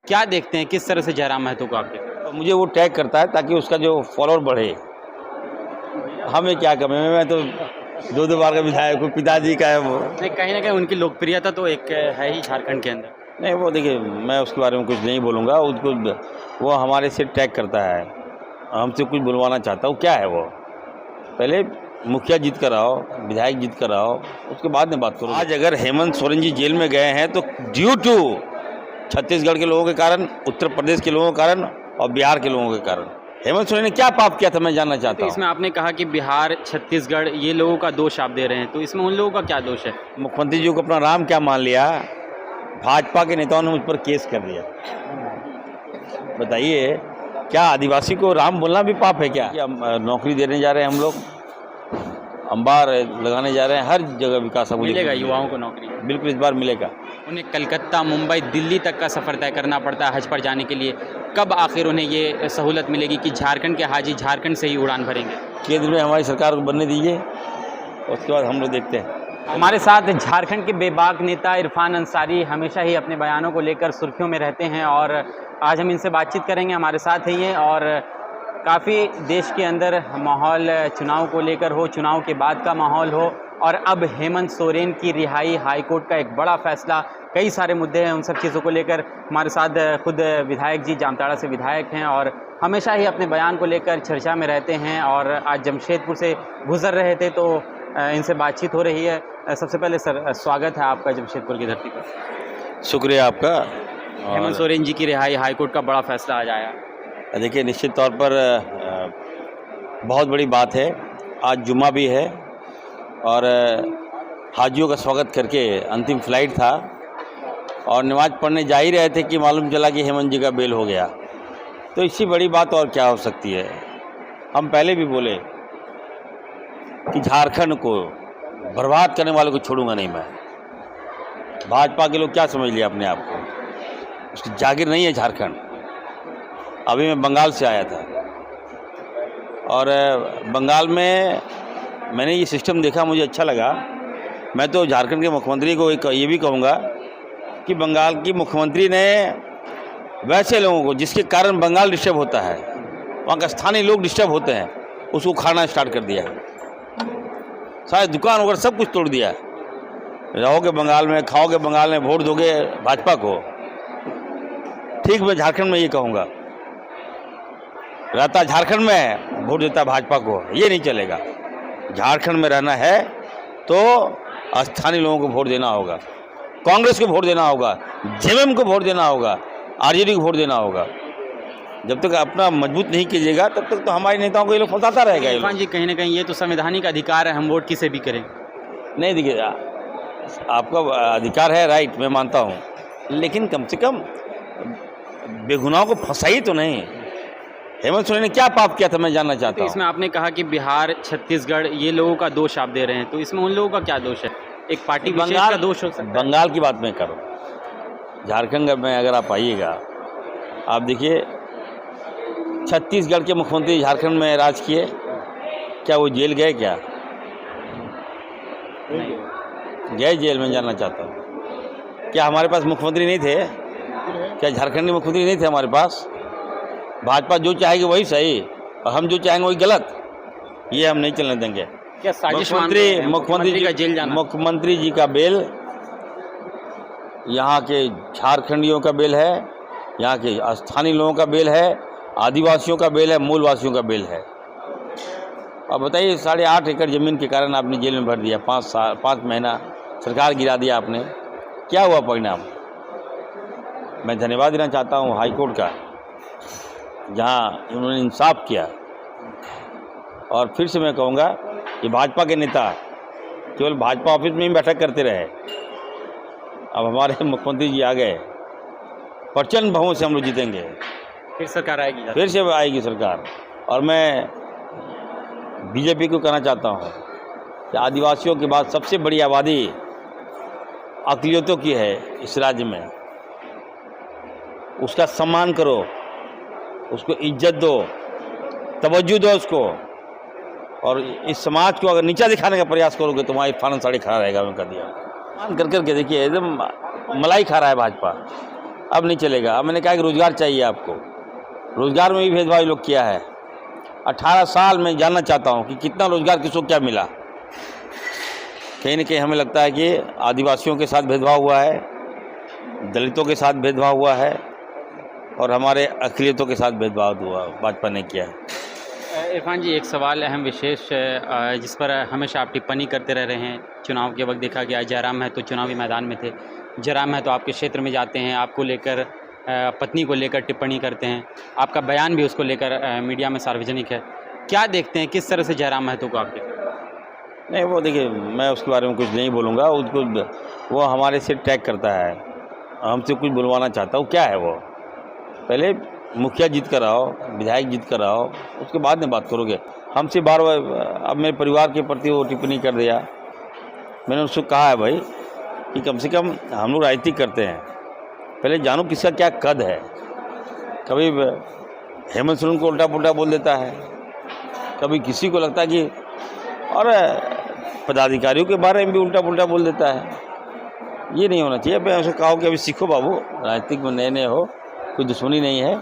क्या देखते हैं किस तरह से जयराम महतो को आपके? तो मुझे वो टैग करता है ताकि उसका जो फॉलोअर बढ़े। हमें क्या कमी है, मैं तो दो बार का विधायक हूँ, पिताजी का है वो। नहीं, कहीं ना कहीं उनकी लोकप्रियता तो एक है ही झारखंड के अंदर। नहीं, वो देखिए, मैं उसके बारे में कुछ नहीं बोलूँगा। उसको वो हमारे से टैग करता है, हमसे कुछ बुलवाना चाहता हूँ। क्या है वो, पहले मुखिया जीत कर आओ, विधायक जीत कर आओ, उसके बाद में बात करो। आज अगर हेमंत सोरेन जी जेल में गए हैं तो ड्यू टू छत्तीसगढ़ के लोगों के कारण, उत्तर प्रदेश के लोगों के कारण और बिहार के लोगों के कारण। हेमंत सोरेन ने क्या पाप किया था, मैं जानना चाहता तो हूँ। इसमें आपने कहा कि बिहार, छत्तीसगढ़ ये लोगों का दोष आप दे रहे हैं, तो इसमें उन लोगों का क्या दोष है? मुख्यमंत्री जी को अपना राम क्या मान लिया, भाजपा के नेताओं ने मुझ पर केस कर दिया। बताइए, क्या आदिवासी को राम बोलना भी पाप है क्या? नौकरी देने जा रहे हैं हम लोग, अंबार लगाने जा रहे हैं, हर जगह विकास मिलेगा युवाओं को नौकरी? बिल्कुल, इस बार मिलेगा। उन्हें कलकत्ता, मुंबई, दिल्ली तक का सफ़र तय करना पड़ता है हज पर जाने के लिए। कब आखिर उन्हें ये सहूलत मिलेगी कि झारखंड के हाजी झारखंड से ही उड़ान भरेंगे? केंद्र में हमारी सरकार को बनने दीजिए, उसके बाद हम लोग देखते हैं। हमारे साथ झारखंड के बेबाक नेता इरफान अंसारी हमेशा ही अपने बयानों को लेकर सुर्खियों में रहते हैं और आज हम इनसे बातचीत करेंगे। हमारे साथ है ये, और काफ़ी देश के अंदर माहौल चुनाव को लेकर हो, चुनाव के बाद का माहौल हो, और अब हेमंत सोरेन की रिहाई, हाईकोर्ट का एक बड़ा फैसला, कई सारे मुद्दे हैं, उन सब चीज़ों को लेकर हमारे साथ खुद विधायक जी जामताड़ा से विधायक हैं और हमेशा ही अपने बयान को लेकर चर्चा में रहते हैं। और आज जमशेदपुर से गुजर रहे थे तो इनसे बातचीत हो रही है। सबसे पहले सर, स्वागत है आपका जमशेदपुर की धरती पर। शुक्रिया आपका। हेमंत सोरेन जी की रिहाई, हाईकोर्ट का बड़ा फैसला आज आया। देखिए, निश्चित तौर पर बहुत बड़ी बात है। आज जुम्मा भी है और हाजियों का स्वागत करके अंतिम फ्लाइट था और नमाज पढ़ने जा ही रहे थे कि मालूम चला कि हेमंत जी का बेल हो गया। तो इससे बड़ी बात और क्या हो सकती है। हम पहले भी बोले कि झारखंड को बर्बाद करने वालों को छोड़ूंगा नहीं मैं। भाजपा के लोग क्या समझ लिया अपने आप को, उसकी जागीर नहीं है झारखंड। अभी मैं बंगाल से आया था और बंगाल में मैंने ये सिस्टम देखा, मुझे अच्छा लगा। मैं तो झारखंड के मुख्यमंत्री को ये भी कहूँगा कि बंगाल की मुख्यमंत्री ने वैसे लोगों को जिसके कारण बंगाल डिस्टर्ब होता है, वहाँ का स्थानीय लोग डिस्टर्ब होते हैं, उसको खाना स्टार्ट कर दिया। सारे दुकान वगैरह सब कुछ तोड़ दिया। रहोगे बंगाल में, खाओगे बंगाल में, वोट दोगे भाजपा को। ठीक, मैं झारखंड में ये कहूँगा, रहता झारखंड में, वोट देता भाजपा को, ये नहीं चलेगा। झारखंड में रहना है तो स्थानीय लोगों को वोट देना होगा, कांग्रेस को वोट देना होगा, जेएमएम को वोट देना होगा, आरजेडी को वोट देना होगा। जब तक अपना मजबूत नहीं कीजिएगा तब तक तो हमारे नेताओं को ये लोग फंसाता रहेगा। इरफान जी, कहीं ना कहीं ये तो संवैधानिक अधिकार है, हम वोट किसे भी करें। नहीं, देखिए, आपका अधिकार है, राइट, मैं मानता हूँ, लेकिन कम से कम बेगुनाहों को फंसाइए तो नहीं। हेमंत सोरेन ने क्या पाप किया था, मैं जानना चाहता हूँ। तो इसमें आपने कहा कि बिहार, छत्तीसगढ़ ये लोगों का दोष आप दे रहे हैं, तो इसमें उन लोगों का क्या दोष है? एक पार्टी विशेष का दोष हो सकता है। बंगाल की बात मैं करूँ, झारखंड में अगर आप आइएगा, आप देखिए छत्तीसगढ़ के मुख्यमंत्री झारखंड में राज किए, क्या वो जेल गए? क्या गए जेल? में जानना चाहता हूँ। क्या हमारे पास मुख्यमंत्री नहीं थे? क्या झारखंड के मुख्यमंत्री नहीं थे हमारे पास? भाजपा जो चाहेगी वही सही और हम जो चाहेंगे वही गलत, ये हम नहीं चलने देंगे। क्या साजिश मुख्यमंत्री का जेल जाना? मुख्यमंत्री जी का बेल यहाँ के झारखंडियों का बेल है, यहाँ के स्थानीय लोगों का बेल है, आदिवासियों का बेल है, मूलवासियों का बेल है। अब बताइए, 8.5 एकड़ ज़मीन के कारण आपने जेल में भर दिया, 5 महीना सरकार गिरा दिया आपने, क्या हुआ परिणाम? मैं धन्यवाद देना चाहता हूँ हाईकोर्ट का, जहाँ उन्होंने इंसाफ किया। और फिर से मैं कहूँगा कि भाजपा के नेता केवल भाजपा ऑफिस में ही बैठक करते रहे। अब हमारे मुख्यमंत्री जी आ गए, प्रचंड बहुमत से हम लोग जीतेंगे, फिर सरकार आएगी, फिर से आएगी सरकार। और मैं बीजेपी को कहना चाहता हूँ कि आदिवासियों के बाद सबसे बड़ी आबादी अक़लियतों की है इस राज्य में, उसका सम्मान करो, उसको इज्जत दो, तवज्जो दो उसको। और इस समाज को अगर नीचा दिखाने का प्रयास करोगे तो वहाँ इरफान अंसारी खड़ा रहेगा। मैं कर दिया मान कर करके देखिए, एकदम मलाई खा रहा है भाजपा। अब नहीं चलेगा। अब मैंने कहा कि रोज़गार चाहिए आपको, रोज़गार में भी भेदभाव ये लोग किया है। 18 साल में जानना चाहता हूँ कि कितना रोज़गार किसको क्या मिला। कहीं न कहीं हमें लगता है कि आदिवासियों के साथ भेदभाव हुआ है, दलितों के साथ भेदभाव हुआ है और हमारे अक़लियतों के साथ भेदभाव हुआ, भाजपा ने किया है। इरफान जी, एक सवाल अहम विशेष जिस पर हमेशा आप टिप्पणी करते रह रहे हैं। चुनाव के वक्त देखा गया, जयराम महतो चुनावी मैदान में थे, जयराम महतो आपके क्षेत्र में जाते हैं, आपको लेकर पत्नी को लेकर टिप्पणी करते हैं, आपका बयान भी उसको लेकर मीडिया में सार्वजनिक है। क्या देखते हैं, किस तरह से जयराम महतो को आप देखते हैं? नहीं, वो देखिए, मैं उसके बारे में कुछ नहीं बोलूँगा। उसको, वो हमारे से टैग करता है, हमसे कुछ बुलवाना चाहता हूँ। क्या है वो, पहले मुखिया जीत कर आओ, विधायक जीत कर आओ, उसके बाद में बात करोगे। हमसे बार बार अब मेरे परिवार के प्रति वो टिप्पणी कर दिया। मैंने उसको कहा है भाई कि कम से कम हम लोग राजनीति करते हैं, पहले जानो किसका क्या कद है। कभी हेमंत सोरेन को उल्टा पुल्टा बोल देता है, कभी किसी को लगता है कि, और पदाधिकारियों के बारे में भी उल्टा पुल्टा बोल देता है। ये नहीं होना चाहिए। मैं उसको कहा कि अभी सीखो बाबू, राजनीतिक में नए नए हो, कोई दुश्मनी नहीं है,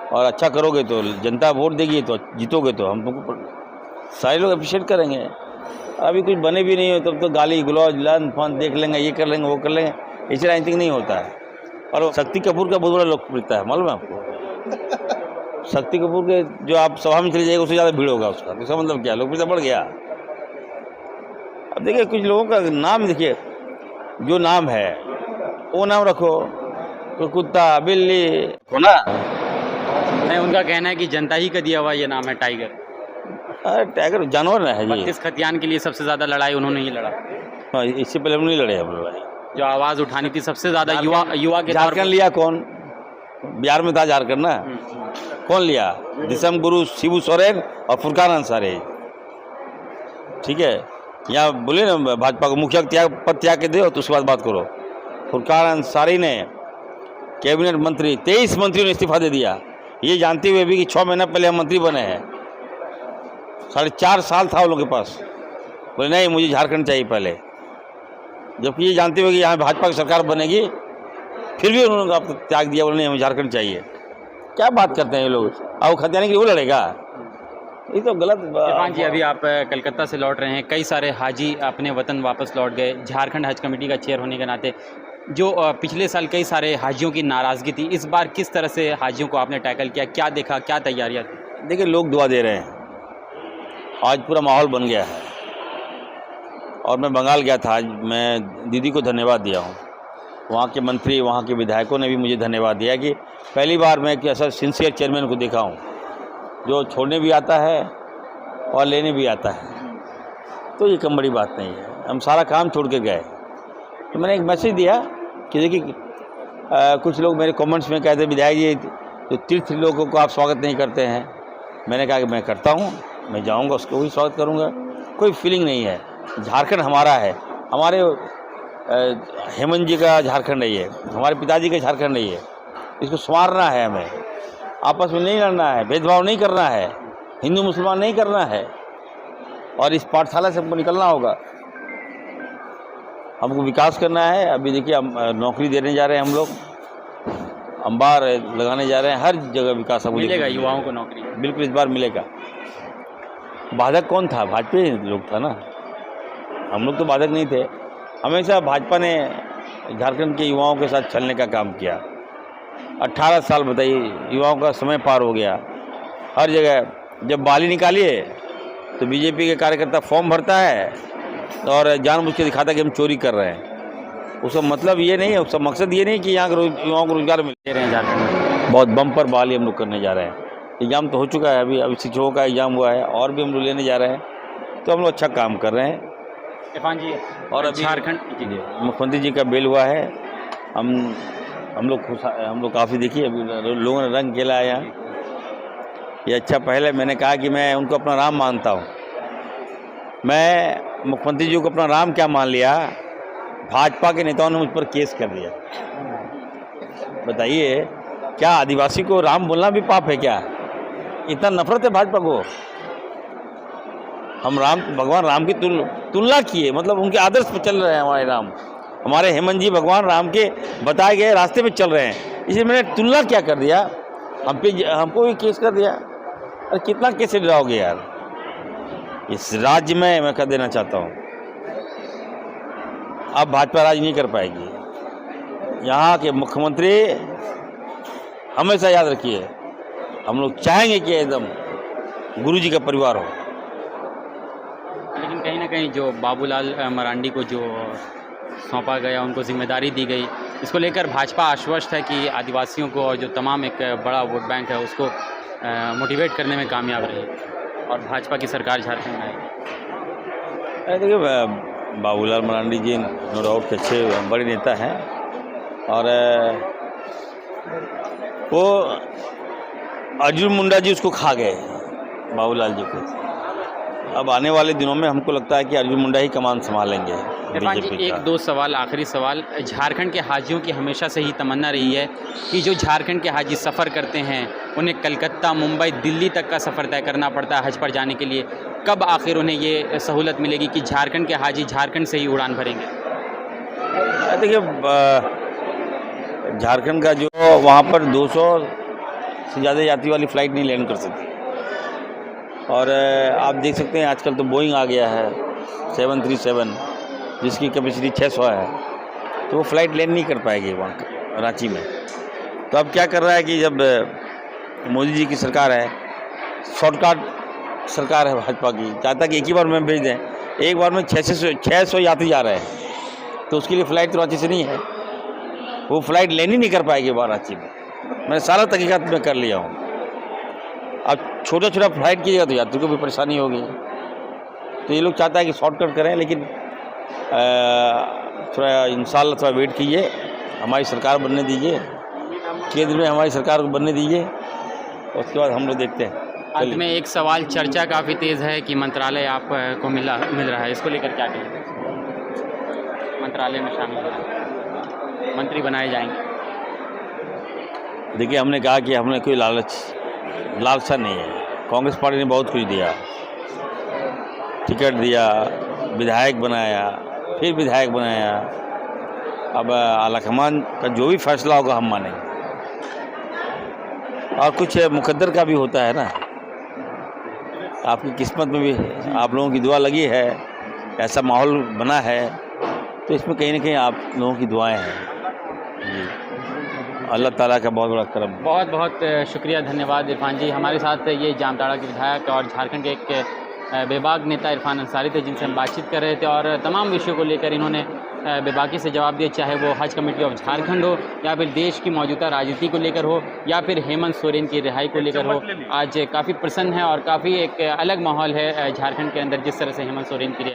और अच्छा करोगे तो जनता वोट देगी, तो जीतोगे तो हम तुमको सारे लोग अप्रिशिएट करेंगे। अभी कुछ बने भी नहीं हो तब तो गाली गलौज लन फन देख लेंगे, ये कर लेंगे वो कर लेंगे, इससे राजनीतिक नहीं होता है। और शक्ति कपूर का बहुत बड़ा लोकप्रियता है, मालूम है आपको। शक्ति कपूर के जो आप सभा में चले जाएगा उससे ज़्यादा भीड़ होगा उसका, इसका मतलब क्या, लोकप्रियता बढ़ गया। अब देखिए, कुछ लोगों का नाम देखिए, जो नाम है वो नाम रखो, तो कुत्ता बिल्ली हो ना। नहीं, उनका कहना है कि जनता ही का दिया हुआ ये नाम है टाइगर। अरे टाइगर जानवर ना है जी। 32 खतियान के लिए सबसे ज़्यादा लड़ाई उन्होंने ही लड़ा। हाँ, इससे पहले हम नहीं लड़े हम लड़ाई। जो आवाज़ उठानी थी सबसे ज़्यादा युवा के तौर झारखंड पर। लिया कौन, बिहार में था झारखंड ना, कौन लिया? दिसम गुरु शिबू सोरेन और फुरकान अंसारी। ठीक है, यहाँ बोले ना भाजपा को मुखिया पद त्याग के दो तो उसके बाद बात करो। फुरकान अंसारी ने कैबिनेट मंत्री, 23 मंत्रियों ने इस्तीफा दे दिया, ये जानते हुए भी कि 6 महीना पहले हम मंत्री बने हैं। 4.5 साल था उन लोगों के पास, बोले नहीं मुझे झारखंड चाहिए पहले, जबकि ये जानते हुए कि यहाँ भाजपा की सरकार बनेगी, फिर भी उन्होंने आपको त्याग दिया, बोले नहीं हमें झारखंड चाहिए। क्या बात करते हैं ये लोग। अब खतियानी के लिए वो लड़ेगा, ये तो गलत। इरफान जी, अभी आप कलकत्ता से लौट रहे हैं, कई सारे हाजी अपने वतन वापस लौट गए। झारखंड हज कमेटी का चेयर होने के नाते, जो पिछले साल कई सारे हाजियों की नाराज़गी थी, इस बार किस तरह से हाजियों को आपने टैकल किया, क्या देखा, क्या तैयारियाँ थी? देखिए, लोग दुआ दे रहे हैं, आज पूरा माहौल बन गया है। और मैं बंगाल गया था, आज मैं दीदी को धन्यवाद दिया हूँ, वहाँ के मंत्री, वहाँ के विधायकों ने भी मुझे धन्यवाद दिया कि पहली बार मैं एक ऐसा सिंसियर चेयरमैन को देखा हूँ जो छोड़ने भी आता है और लेने भी आता है। तो ये कम बड़ी बात नहीं है, हम सारा काम छोड़ के गए। तो मैंने एक मैसेज दिया कि देखिए, कुछ लोग मेरे कमेंट्स में कहते विधायक जी तो तीर्थ लोगों को आप स्वागत नहीं करते हैं। मैंने कहा कि मैं करता हूँ, मैं जाऊँगा उसको भी स्वागत करूँगा, कोई फीलिंग नहीं है। झारखंड हमारा है, हमारे हेमंत जी का झारखंड है ये, हमारे पिताजी का झारखंड है ये, इसको संवारना है हमें, आपस में नहीं लड़ना है, भेदभाव नहीं करना है, हिंदू मुसलमान नहीं करना है, और इस पाठशाला से हमको निकलना होगा, हमको विकास करना है। अभी देखिए, हम नौकरी देने जा रहे हैं, हम लोग अंबार लगाने जा रहे हैं, हर जगह विकास हमको मिलेगा युवाओं को नौकरी, बिल्कुल इस बार मिलेगा। बाधक कौन था? भाजपा लोग था ना, हम लोग तो बाधक नहीं थे। हमेशा भाजपा ने झारखंड के युवाओं के साथ चलने का काम किया। 18 साल बताइए, युवाओं का समय पार हो गया। हर जगह जब बाली निकालिए तो बीजेपी के कार्यकर्ता फॉर्म भरता है और जानबूझ के दिखाता है कि हम चोरी कर रहे हैं। उसका मतलब ये नहीं है, उसका मकसद ये नहीं कि यहाँ के युवाओं को रोजगार मिल रहे हैं। झारखंड में बहुत बम्पर बाली हम लोग करने जा रहे हैं। एग्ज़ाम तो हो चुका है, अभी शिक्षकों का एग्ज़ाम हुआ है, और भी हम लोग लेने जा रहे हैं, तो हम लोग अच्छा काम कर रहे हैं। इरफान जी, और अभी झारखंड मुख्यमंत्री जी का बेल हुआ है, हम लोग खुश, हम लोग काफ़ी देखिए अभी लोगों ने रंग खेला है यहाँ, ये अच्छा। पहले मैंने कहा कि मैं उनको अपना राम मानता हूँ, मैं मुख्यमंत्री जी को अपना राम क्या मान लिया, भाजपा के नेताओं ने मुझ पर केस कर दिया। बताइए, क्या आदिवासी को राम बोलना भी पाप है क्या? इतना नफरत है भाजपा को। हम भगवान राम की तुलना किए, मतलब उनके आदर्श पर चल रहे हैं हमारे राम, हमारे हेमंत जी भगवान राम के बताए गए रास्ते पे चल रहे हैं। इसलिए मैंने तुलना क्या कर दिया, हमको भी केस कर दिया। अरे कितना केस डराओगे यार, इस राज्य में मैं कर देना चाहता हूँ, अब भाजपा राज नहीं कर पाएगी। यहाँ के मुख्यमंत्री हमेशा याद रखिए, हम लोग चाहेंगे कि एकदम गुरुजी का परिवार हो। लेकिन कहीं ना कहीं जो बाबूलाल मरांडी को जो सौंपा गया, उनको जिम्मेदारी दी गई, इसको लेकर भाजपा आश्वस्त है कि आदिवासियों को और जो तमाम एक बड़ा वोट बैंक है उसको मोटिवेट करने में कामयाब रही और भाजपा की सरकार झारखंड में आई। देखिए, बाबूलाल मरांडी जी नो डाउट के अच्छे बड़े नेता हैं और वो अर्जुन मुंडा जी उसको खा गए, बाबूलाल जी को। अब आने वाले दिनों में हमको लगता है कि अर्जुन मुंडा ही कमान संभालेंगे बीजेपी का। एक दो सवाल, आखिरी सवाल, झारखंड के हाजियों की हमेशा से ही तमन्ना रही है कि जो झारखंड के हाजी सफ़र करते हैं उन्हें कलकत्ता, मुंबई, दिल्ली तक का सफ़र तय करना पड़ता है हज पर जाने के लिए। कब आखिर उन्हें ये सहूलत मिलेगी कि झारखंड के हाजी झारखंड से ही उड़ान भरेंगे? देखिए, झारखंड का जो वहाँ पर 200 से ज़्यादा यात्री वाली फ़्लाइट नहीं लैंड कर सकती और आप देख सकते हैं आजकल तो बोइंग आ गया है 737 जिसकी कैपेसिटी 600 है, तो वो फ़्लाइट लैंड नहीं कर पाएगी वहाँ रांची में। तो अब क्या कर रहा है कि जब मोदी जी की सरकार है, शॉर्टकट सरकार है भाजपा की, चाहता कि एक ही बार में भेज दें, एक बार में 600 यात्री जा रहे हैं, तो उसके लिए फ़्लाइट तो रांची से नहीं है, वो फ़्लाइट लैंड ही नहीं कर पाएगी वहाँ रांची में। मैंने सारा तहकीकात में कर लिया हूँ। अब छोटा छोटा फ्लाइट कीजिएगा तो यात्री को भी परेशानी होगी, तो ये लोग चाहता है कि शॉर्टकट करें, लेकिन थोड़ा इंशाल्लाह थोड़ा वेट कीजिए, हमारी सरकार बनने दीजिए, केंद्र में हमारी सरकार को बनने दीजिए, उसके बाद हम लोग देखते हैं। अंत में एक सवाल, चर्चा काफ़ी तेज़ है कि मंत्रालय आपको मिल रहा है, इसको लेकर क्या कहेंगे? मंत्रालय में शामिल होना, मंत्री बनाए जाएंगे? देखिए, हमने कहा कि हमने कोई लालसा नहीं है। कांग्रेस पार्टी ने बहुत कुछ दिया, टिकट दिया, विधायक बनाया, फिर विधायक बनाया। अब आलाकमान का जो भी फैसला होगा हम मानेंगे, और कुछ मुकद्दर का भी होता है ना, आपकी किस्मत में भी आप लोगों की दुआ लगी है, ऐसा माहौल बना है, तो इसमें कहीं ना कहीं आप लोगों की दुआएं हैं जी। अल्लाह ताला का बहुत बड़ा करम। बहुत बहुत शुक्रिया, धन्यवाद इरफान जी। हमारे साथ ये जामताड़ा के विधायक और झारखंड के एक बेबाक नेता इरफान अंसारी थे, जिनसे हम बातचीत कर रहे थे और तमाम विषयों को लेकर इन्होंने बेबाकी से जवाब दिए, चाहे वो हज कमेटी ऑफ झारखंड हो या फिर देश की मौजूदा राजनीति को लेकर हो या फिर हेमंत सोरेन की रिहाई को लेकर हो। आज काफ़ी प्रसन्न है और काफ़ी एक अलग माहौल है झारखंड के अंदर जिस तरह से हेमंत सोरेन की